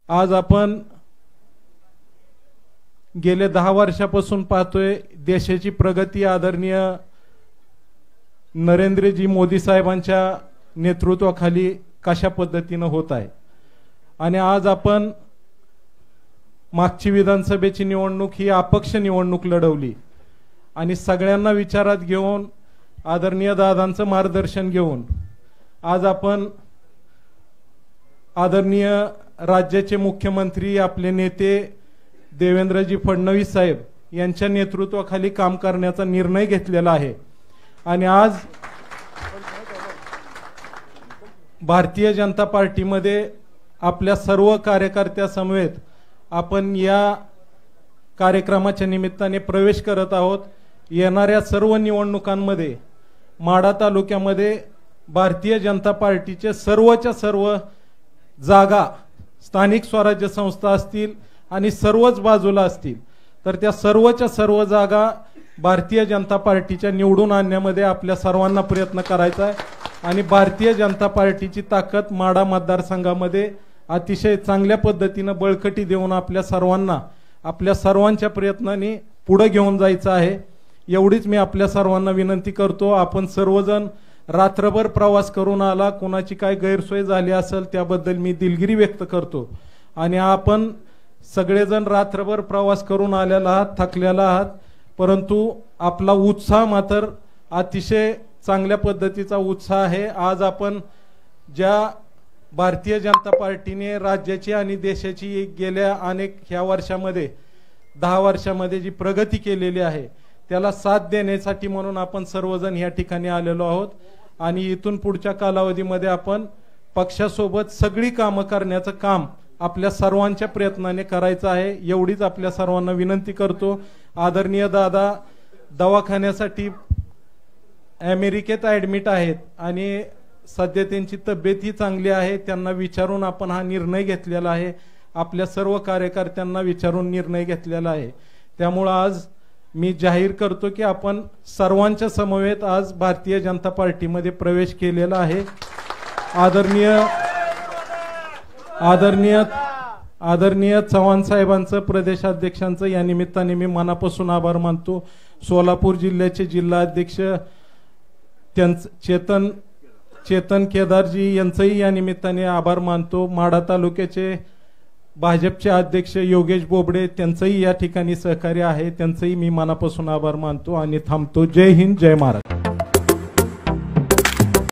आज आपण गेले 10 वर्षापासून पाहतोय देशाची प्रगती आदरणीय नरेंद्रजी मोदी साहेबांच्या नेतृत्वाखाली कशा पद्धतीने होत आहे। आणि आज आपण मागची विधानसभेची निवडणूक ही अपक्ष निवडणूक लढवली आणि सगळ्यांना विचारात घेऊन आदरणीय दादांचं मार्गदर्शन घेऊन आज आपण आदरणीय राज्याचे मुख्यमंत्री आपले नेते देवेंद्रजी फडणवीस साहेब यांच्या नेतृत्वाखाली काम करण्याचा निर्णय घेतलेला आहे। आणि आज भारतीय जनता पार्टीमध्ये आपल्या सर्व कार्यकर्त्यासमवेत आपण या कार्यक्रमाच्या निमित्ताने प्रवेश करत आहोत। येणाऱ्या सर्व निवडणुकांमध्ये माढा तालुक्यामध्ये भारतीय जनता पार्टीचे सर्वच्या सर्व जागा स्थानिक स्वराज्य संस्था असतील आणि सर्वच बाजूला असतील तर त्या सर्वच्या सर्व जागा भारतीय जनता पार्टीच्या निवडून आणण्यामध्ये आपल्या सर्वांना प्रयत्न करायचा आहे। आणि भारतीय जनता पार्टीची ताकद माढा मतदारसंघामध्ये अतिशय चांगल्या पद्धतीने बळकटी देऊन आपल्या सर्वांच्या प्रयत्नांनी पुढे घेऊन जायचं आहे। एवढीच मी आपल्या सर्वांना विनंती करतो। आपण सर्वजण रात्रभर प्रवास करून आला, कोणाची काय गैरसोय झाली असेल त्याबद्दल मी दिलगिरी व्यक्त करतो। आणि आपण सगळेजण रात्रभर प्रवास करून आलेला आहात, थकलेला आहात, परंतु आपला उत्साह मात्र अतिशय चांगल्या पद्धतीचा उत्साह आहे। आज आपण ज्या भारतीय जनता पार्टीने राज्याची आणि देशाची गेल्या ह्या वर्षामध्ये 10 वर्षामध्ये जी प्रगती केलेली आहे त्याला साथ देण्यासाठी म्हणून आपण सर्वजण या ठिकाणी आलेलो आहोत। आणि इथून पुढच्या कालावधीमध्ये आपण पक्षासोबत सगळी कामं करण्याचं काम आपल्या सर्वांच्या प्रयत्नाने करायचं आहे। एवढीच आपल्या सर्वांना विनंती करतो। आदरणीय दादा दवाखान्यासाठी अमेरिकेत ऍडमिट आहेत आणि सध्या त्यांची तब्येत ही चांगली आहे। त्यांना विचारून आपण हा निर्णय घेतलेला आहे, आपल्या सर्व कार्यकर्त्यांना विचारून निर्णय घेतलेला आहे। त्यामुळे आज मी जाहीर करतो की आपण सर्वांच्या समवेत आज भारतीय जनता पार्टीमध्ये प्रवेश केलेला आहे। आदरणीय चव्हाण साहेबांचं प्रदेशाध्यक्षांचं या निमित्ताने मी मनापासून आभार मानतो। सोलापूर जिल्ह्याचे जिल्हाध्यक्ष चेतन केदारजी यांचंही या निमित्ताने आभार मानतो। माढा तालुक्याचे भाजपचे अध्यक्ष योगेश बोबडे त्यांचंही या ठिकाणी सहकार्य आहे, त्यांचंही मी मनापासून आभार मानतो आणि थांबतो। जय हिंद, जय महाराष्ट्र।